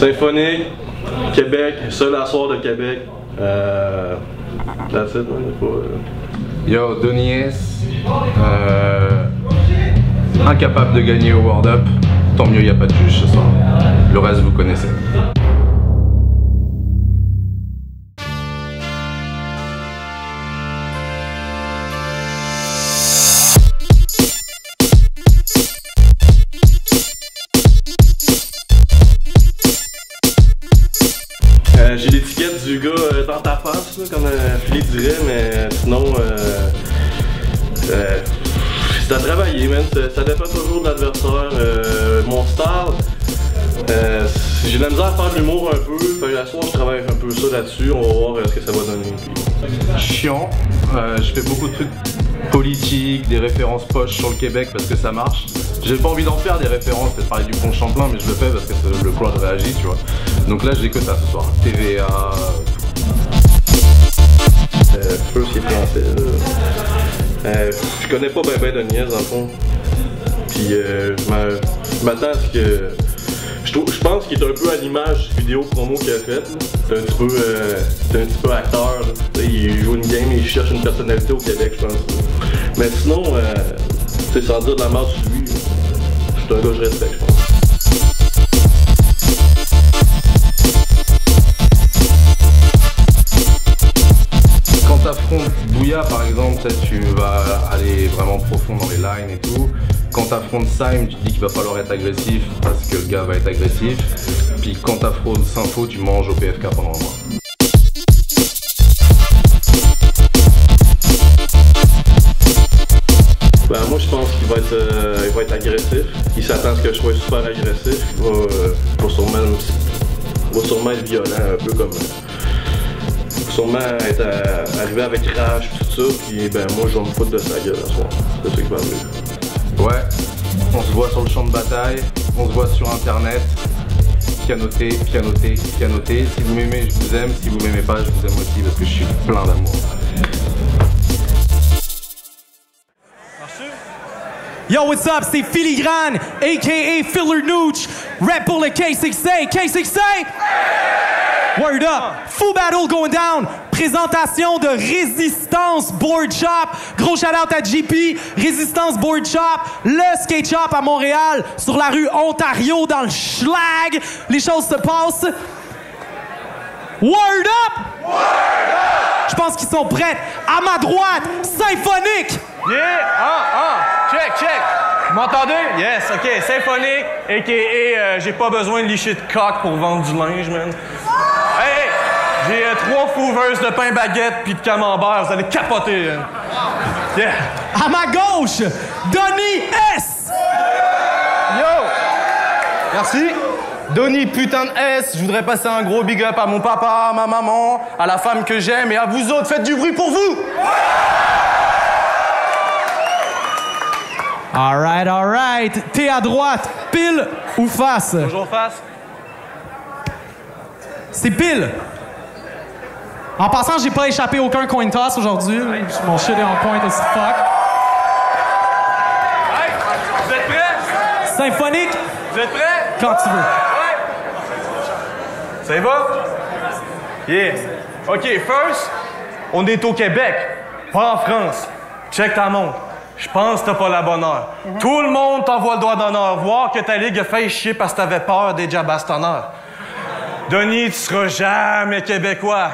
Symphonique, Québec, seul à soir de Québec. That's it, Yo, Donny S. Incapable de gagner au World Up. Tant mieux, il n'y a pas de juge ce soir. Le reste, vous connaissez. J'ai l'étiquette du gars dans ta face, là, comme Philippe dirait, mais sinon, c'est à travailler, man. Ça dépend toujours de l'adversaire. Mon style, j'ai de la misère à faire de l'humour un peu, fait la soir je travaille un peu ça là-dessus, on va voir ce que ça va donner. Chiant, je fais beaucoup de trucs politiques, des références poches sur le Québec parce que ça marche. J'ai pas envie d'en faire des références, peut-être parler du pont Champlain, mais je le fais parce que le crowd réagit, tu vois. Donc là, j'ai que ça ce soir. TVA. Feu, c'est français, là. Je connais pas ben de niaise, dans le fond. Puis je m'attends à ce que. Je pense qu'il est un peu à l'image du vidéo promo qu'il a faite. C'est un petit peu acteur. Il joue une game et il cherche une personnalité au Québec, je pense. Mais sinon, c'est sans dire de la merde sur lui. C'est un gars que je respecte, je pense. Quand t'affrontes Bouya par exemple, tu vas aller vraiment profond dans les lines et tout. Quand t'affrontes Syme, tu te dis qu'il va falloir être agressif parce que le gars va être agressif. Puis quand t'affrontes Sympho, tu manges au PFK pendant un mois. Ben, moi je pense qu'il va être agressif. Il s'attend à ce que je sois super agressif. Il va sûrement être violent, un peu comme. Sûrement être arrivé avec rage tout ça, puis ben moi je vais me foutre de sa gueule ce soir. C'est ça qui va arriver. Ouais, on se voit sur le champ de bataille, on se voit sur internet. Pianoter, pianoter, pianoter. Si vous m'aimez, je vous aime. Si vous m'aimez pas, je vous aime aussi parce que je suis plein d'amour. Yo, what's up? C'est Filigrane, a.k.a. Filler Nooch, rap pour le K6A. K6A? Word up! Full battle going down! Présentation de Résistance Board Shop. Gros shout-out à JP. Résistance Board Shop. Le skate shop à Montréal, sur la rue Ontario, dans le Schlag. Les choses se passent. Word up! Word up! Je pense qu'ils sont prêts. À ma droite, Symphonique! Yeah! Check! Vous m'entendez? Yes, OK. Symphonique, a.k.a. j'ai pas besoin de licher de coq pour vendre du linge, man. Hey! J'ai 3 fouveuses de pain baguette puis de camembert. Vous allez capoter, hein. Yeah! À ma gauche, Donny S! Yo! Merci. Donny putain de S, je voudrais passer un gros big up à mon papa, à ma maman, à la femme que j'aime et à vous autres. Faites du bruit pour vous! Alright. T'es à droite, pile ou face? Toujours face. C'est pile. En passant, j'ai pas échappé aucun coin toss aujourd'hui. Mon shit est en point as fuck. Hey, vous êtes prêts? Symphonique, Vous êtes prêts? quand tu veux. Ouais. Ça y va? Yeah. OK, first, on est au Québec, pas en France. Check ta montre. Je pense que t'as pas la bonne heure. Tout le monde t'envoie le doigt d'honneur. Voir que ta ligue a fait chier parce que t'avais peur des jabastonneurs. Donny, tu seras jamais québécois.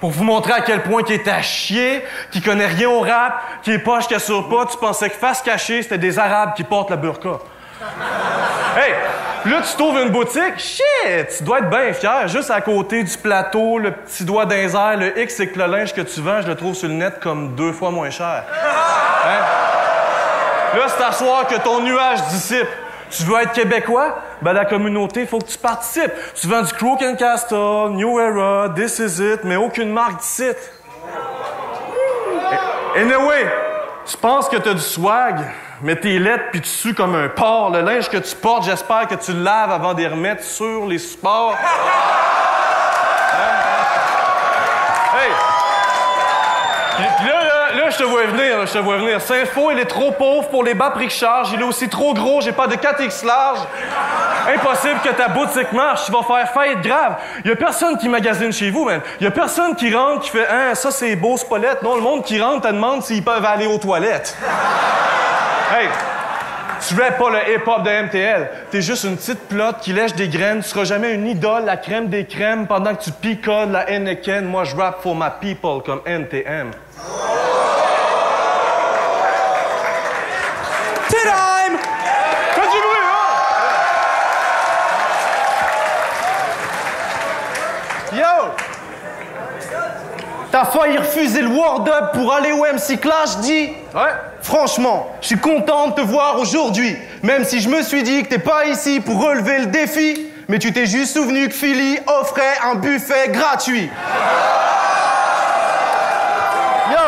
Pour vous montrer à quel point qu'il est à chier, qu'il connaît rien au rap, qu'il est poche, qu'il assure pas, tu pensais que face cachée, c'était des Arabes qui portent la burqa. Hey! Là, tu trouves une boutique, shit! Tu dois être bien fier. Juste à côté du plateau, le petit doigt dans les airs, le X, c'est que le linge que tu vends, je le trouve sur le net comme 2 fois moins cher. Hein? Là, c'est à soir que ton nuage dissipe. Tu veux être québécois? Ben, la communauté, il faut que tu participes. Tu vends du Crook and Castle, New Era, This Is It, mais aucune marque d'ici. Anyway, tu penses que t'as du swag, mais t'es laide pis tu sues comme un porc. Le linge que tu portes, j'espère que tu le laves avant de les remettre sur les supports. Hey! Puis là, je te vois venir, Sympho, il est trop pauvre pour les bas prix que charge. Il est aussi trop gros, j'ai pas de 4X large. Impossible que ta boutique marche, tu vas faire faillite grave. Y a personne qui magasine chez vous, man. Y a personne qui rentre qui fait « Hein, ça c'est beau, Spolette. » Non, le monde qui rentre te demande s'ils peuvent aller aux toilettes. Hey, tu rappes pas le hip-hop de MTL. T'es juste une petite plotte qui lèche des graines. Tu seras jamais une idole, la crème des crèmes, pendant que tu picoles la Heineken. Moi, je rappe for my people comme NTM. Time! Fais du bruit, hein? Yo! T'as failli refuser le Word Up pour aller au MC Clash, dis? Ouais. Franchement, je suis content de te voir aujourd'hui. Même si je me suis dit que t'es pas ici pour relever le défi, mais tu t'es juste souvenu que Philly offrait un buffet gratuit. Yo!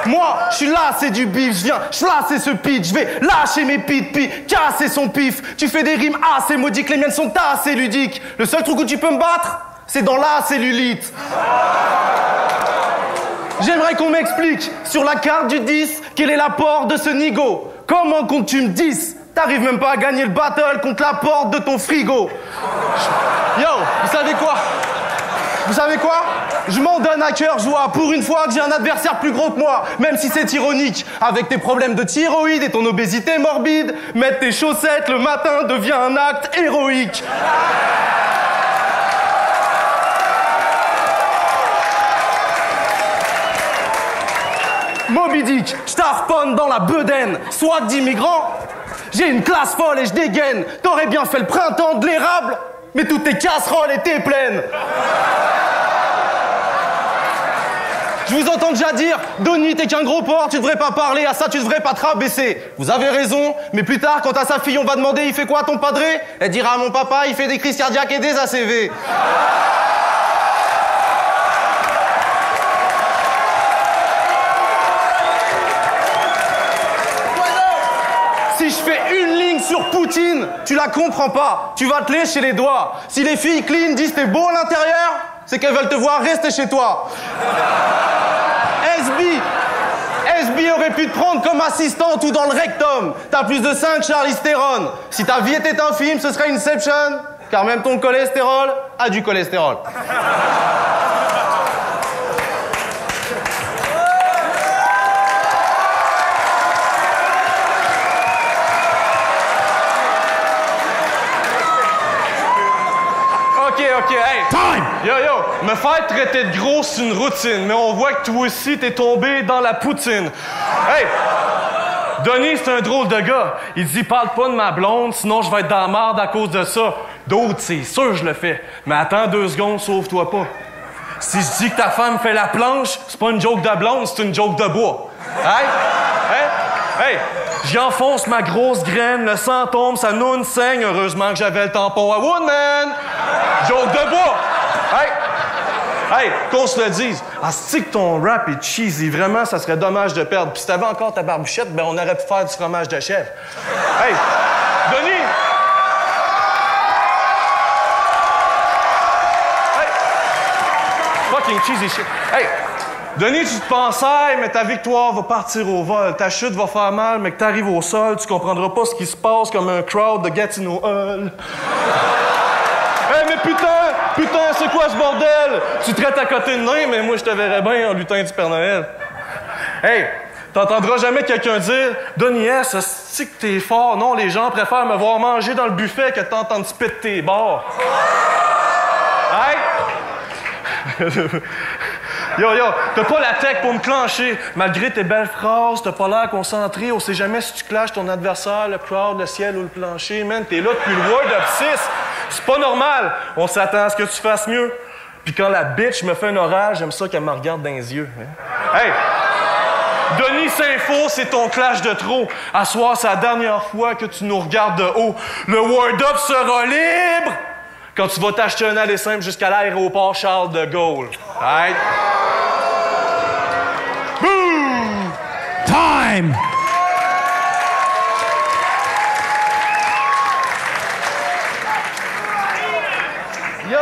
Moi, je suis là, c'est du bif, je viens, je là, c'est ce pitch, je vais lâcher mes pit casser son pif. Tu fais des rimes assez maudiques, les miennes sont assez ludiques. Le seul truc où tu peux me battre, c'est dans la cellulite. J'aimerais qu'on m'explique, sur la carte du 10, quel est l'apport de ce nigo. Comment comptes-tu me 10? T'arrives même pas à gagner le battle contre la porte de ton frigo. Yo, vous savez quoi? Vous savez quoi? Je m'en donne à cœur joie pour une fois que j'ai un adversaire plus gros que moi, même si c'est ironique. Avec tes problèmes de thyroïde et ton obésité morbide, mettre tes chaussettes le matin devient un acte héroïque. Moby Dick, je t'harponne dans la bedaine, swag d'immigrant. J'ai une classe folle et je dégaine. T'aurais bien fait le printemps de l'érable, mais toutes tes casseroles étaient pleines. Je vous entends déjà dire, Donny, t'es qu'un gros porc, tu devrais pas parler, à ça tu devrais pas te rabaisser. Vous avez raison, mais plus tard, quand à sa fille on va demander il fait quoi ton padré, elle dira à mon papa il fait des crises cardiaques et des ACV. Si je fais une ligne sur Poutine, tu la comprends pas. Tu vas te lécher les doigts. Si les filles clean disent t'es beau à l'intérieur, c'est qu'elles veulent te voir rester chez toi. SB aurait pu te prendre comme assistante ou dans le rectum. T'as plus de 5 Charlize Theron. Si ta vie était un film, ce serait Inception, car même ton cholestérol a du cholestérol. OK, hey! Time! Yo, me faire traiter de gros, c'est une routine, mais on voit que toi aussi, t'es tombé dans la poutine. Hey! Donny, c'est un drôle de gars. Il dit, parle pas de ma blonde, sinon je vais être dans la merde à cause de ça. D'autres, c'est sûr je le fais. Mais attends 2 secondes, sauve-toi pas. Si je dis que ta femme fait la planche, c'est pas une joke de blonde, c'est une joke de bois. Hey! J'y enfonce ma grosse graine, le sang tombe, ça noune, saigne. Heureusement que j'avais le tampon à Woodman. Joke de bois. Hey, qu'on se le dise. Asti que ton rap est cheesy. Vraiment, ça serait dommage de perdre. Puis si t'avais encore ta barbouchette, ben on aurait pu faire du fromage de chèvre. Hey, Donny! Hey! Fucking cheesy shit. Hey! Donny, tu te pensais, mais ta victoire va partir au vol. Ta chute va faire mal, mais que t'arrives au sol, tu comprendras pas ce qui se passe comme un crowd de Gatineau Hall. Hey, mais putain, c'est quoi ce bordel? Tu traites à côté de nain, mais moi, je te verrais bien en lutin du Père Noël. Hey, t'entendras jamais quelqu'un dire « Donny S, c'est que t'es fort. » Non, les gens préfèrent me voir manger dans le buffet que t'entendre spit tes bords. Hey! Yo, t'as pas la tech pour me clencher. Malgré tes belles phrases, t'as pas l'air concentré. On sait jamais si tu clashes ton adversaire, le crowd, le ciel ou le plancher. Man, t'es là depuis le World of 6. C'est pas normal. On s'attend à ce que tu fasses mieux. Puis quand la bitch me fait un orage, j'aime ça qu'elle me regarde dans les yeux. Hein? Hey! Donny Saint-Faux, c'est ton clash de trop. À soir, c'est la dernière fois que tu nous regardes de haut. Le Word Up sera libre quand tu vas t'acheter un aller simple jusqu'à l'aéroport Charles de Gaulle. Right? Boom! Time! Yo!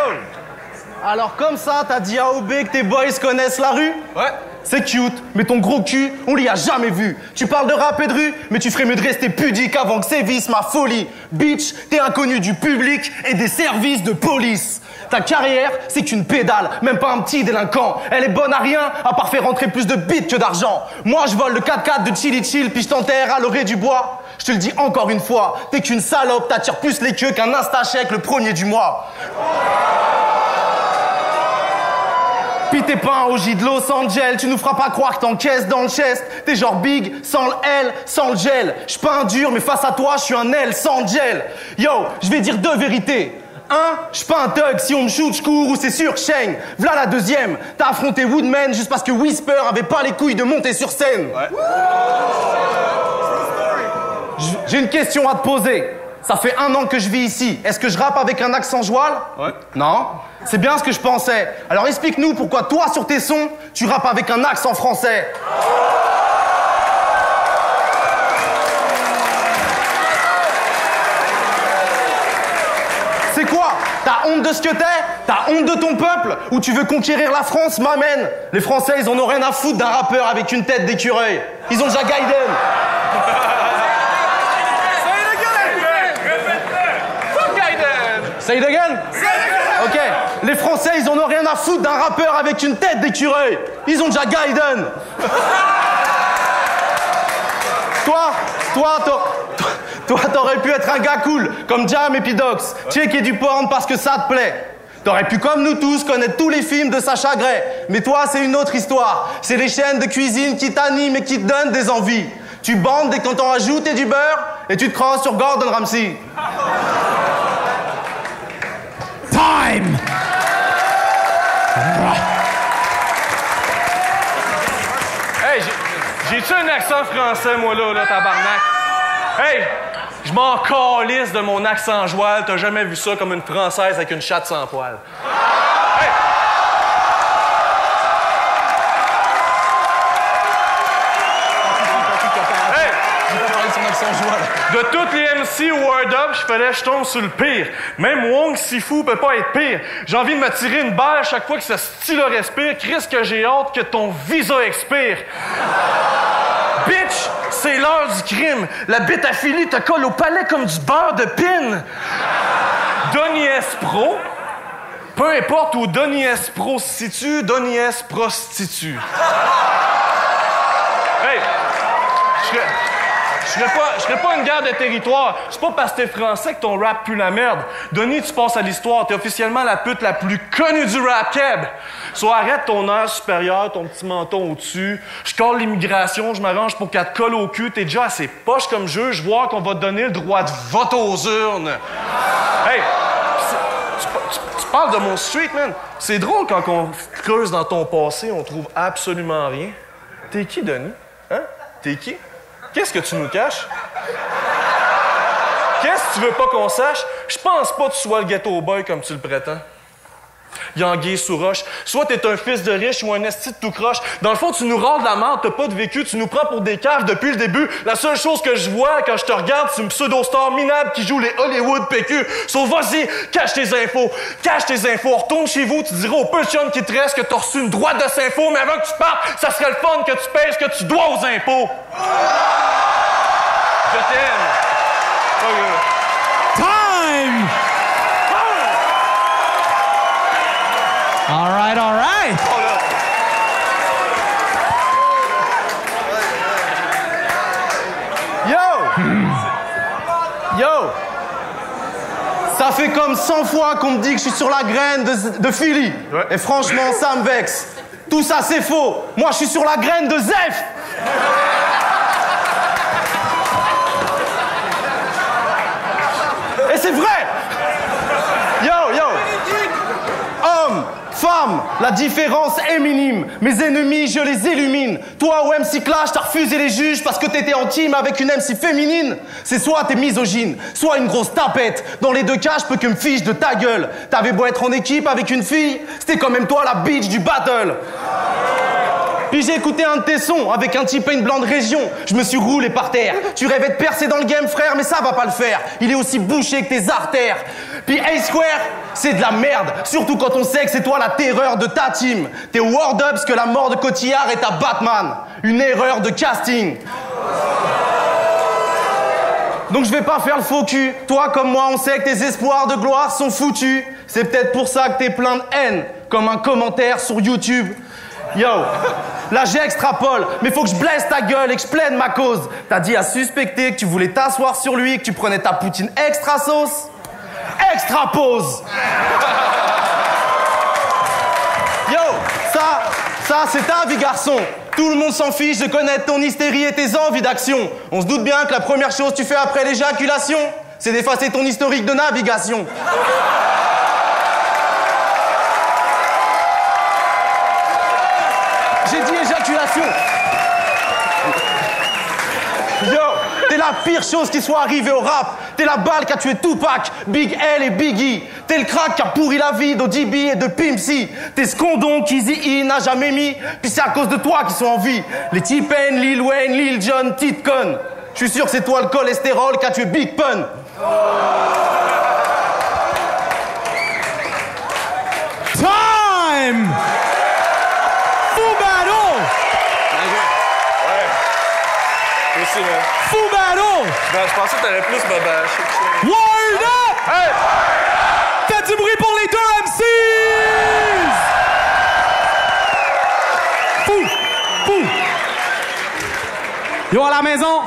Alors comme ça, t'as dit à OB que tes boys connaissent la rue? Ouais. c'est cute, mais ton gros cul, on l'y a jamais vu. Tu parles de rap et de rue, mais tu ferais mieux de rester pudique avant que sévisse ma folie. Bitch, t'es inconnu du public et des services de police. Ta carrière, c'est qu'une pédale, même pas un petit délinquant. Elle est bonne à rien, à part faire rentrer plus de bits que d'argent. Moi, je vole le 4x4 de Chili Chill, puis je t'enterre à l'orée du bois. Je te le dis encore une fois, t'es qu'une salope, t'attires plus les queues qu'un Instachèque le 1er du mois. Pis t'es pas un OG de Los Angeles, tu nous feras pas croire que t'encaisses dans le chest. T'es genre big, sans le L, sans le gel. J'suis pas un dur, mais face à toi, je suis un L sans gel. Yo, je vais dire 2 vérités. 1, je suis pas un thug, si on me shoot, je cours ou c'est sûr, Shane. V'là la deuxième, t'as affronté Woodman juste parce que Whisper avait pas les couilles de monter sur scène. Ouais. J'ai une question à te poser. Ça fait 1 an que je vis ici. Est-ce que je rappe avec un accent joual? Ouais. Non. C'est bien ce que je pensais. Alors explique-nous pourquoi toi, sur tes sons, tu rappes avec un accent français. C'est quoi? T'as honte de ce que t'es? T'as honte de ton peuple? Ou tu veux conquérir la France, m'amène? Les Français, ils en ont rien à foutre d'un rappeur avec une tête d'écureuil. Ils ont déjà Gaiden. Say it again? Ok. Les Français, ils en ont rien à foutre d'un rappeur avec une tête d'écureuil. Ils ont déjà Gaiden. Toi, t'aurais pu être un gars cool, comme Jam et Pidox. Checker du porn parce que ça te plaît. T'aurais pu, comme nous tous, connaître tous les films de Sacha Gray. Mais toi, c'est une autre histoire. C'est les chaînes de cuisine qui t'animent et qui te donnent des envies. Tu bandes dès qu'on t'en rajoute et du beurre, et tu te crosses sur Gordon Ramsay. Time! Hey, j'ai-tu un accent français, moi, là, tabarnak? Hey, je m'en calisse de mon accent joual. T'as jamais vu ça comme une Française avec une chatte sans poil. Hey! Hey! J'ai pas parlé de son accent joual. De toutes les MC Word Up, je tombe sur le pire. Même Wong Sifu peut pas être pire. J'ai envie de me tirer une balle chaque fois que ce style respire. Chris, que j'ai hâte que ton visa expire. Bitch, c'est l'heure du crime. La bite à Philly te colle au palais comme du beurre de pin. Donny S. Pro, peu importe où Donny S. Pro se situe, Donny S. prostitue. Hey, je serais pas une guerre de territoire. C'est pas parce que t'es français que ton rap pue la merde. Donny, tu passes à l'histoire. T'es officiellement la pute la plus connue du rap keb. Soit arrête ton air supérieur, ton petit menton au-dessus. Je colle l'immigration, je m'arrange pour qu'elle te colle au cul. T'es déjà assez poche comme juge, voir qu'on va te donner le droit de vote aux urnes. Hey, tu parles de mon street, man. C'est drôle quand on creuse dans ton passé, on trouve absolument rien. T'es qui, Donny? Hein? T'es qui? Qu'est-ce que tu nous caches? Qu'est-ce que tu veux pas qu'on sache? Je pense pas que tu sois le ghetto boy comme tu le prétends. Yangué sous roche. Soit t'es un fils de riche ou un esti de tout croche. Dans le fond, tu nous rends de la merde, t'as pas de vécu, tu nous prends pour des caves depuis le début. La seule chose que je vois quand je te regarde, c'est une pseudo-star minable qui joue les Hollywood PQ. Sauf vas-y, cache tes infos. Cache tes infos. Retourne chez vous, tu diras au peu de chum qui te reste que t'as reçu une droite de s'info, mais avant que tu partes, ça serait le fun que tu payes ce que tu dois aux impôts. Je t'aime. Time! All right, all right. Yo! Ça fait comme 100 fois qu'on me dit que je suis sur la graine de Philly. Ouais. Et franchement, ça me vexe. Tout ça, c'est faux. Moi, je suis sur la graine de Zef. Et c'est vrai! Yo! Homme, femme, la différence est minime. Mes ennemis, je les illumine. Toi, au MC Clash, t'as refusé les juges parce que t'étais en team avec une MC féminine. C'est soit t'es misogyne, soit une grosse tapette. Dans les deux cas, je peux que me fiche de ta gueule. T'avais beau être en équipe avec une fille, c'était quand même toi la bitch du battle. Puis j'ai écouté un de tes sons avec un T-Pain blanc de région. Je me suis roulé par terre. Tu rêvais de percer dans le game, frère, mais ça va pas le faire. Il est aussi bouché que tes artères. Puis A-Square, c'est de la merde. Surtout quand on sait que c'est toi la terreur de ta team. T'es Word Up parce que la mort de Cotillard est à Batman. Une erreur de casting. Donc je vais pas faire le faux cul. Toi comme moi, on sait que tes espoirs de gloire sont foutus. C'est peut-être pour ça que t'es plein de haine, comme un commentaire sur YouTube. Yo, là j'extrapole, mais faut que je blesse ta gueule et que je plaide ma cause. T'as dit à suspecter que tu voulais t'asseoir sur lui, que tu prenais ta poutine extra sauce. Extra pause. Yo, ça c'est ta vie garçon. Tout le monde s'en fiche de connaître ton hystérie et tes envies d'action. On se doute bien que la première chose que tu fais après l'éjaculation, c'est d'effacer ton historique de navigation. J'ai dit éjaculation. Yo, t'es la pire chose qui soit arrivée au rap. T'es la balle qui a tué Tupac, Big L et Biggie. T'es le crack qui a pourri la vie d'ODB et de Pimp C. T'es ce condom qu'Eazy-E n'a jamais mis. Puis c'est à cause de toi qu'ils sont en vie. Les T-Pain, Lil Wayne, Lil Jon, Titcon. Je suis sûr que c'est toi le cholestérol qui a tué Big Pun. Time! Fou battle! Ouais. Aussi, man. Fou battle! Ben, je pensais que t'allais plus me bâcher. Word up! Hey! Faites du bruit pour les deux MCs! Fou! Yo, à la maison,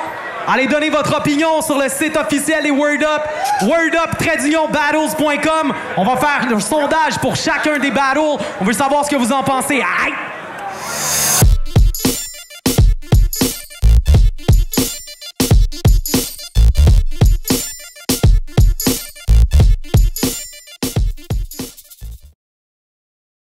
allez donner votre opinion sur le site officiel des Word Up, wordup-battles.com. On va faire le sondage pour chacun des battles. On veut savoir ce que vous en pensez. Aïe!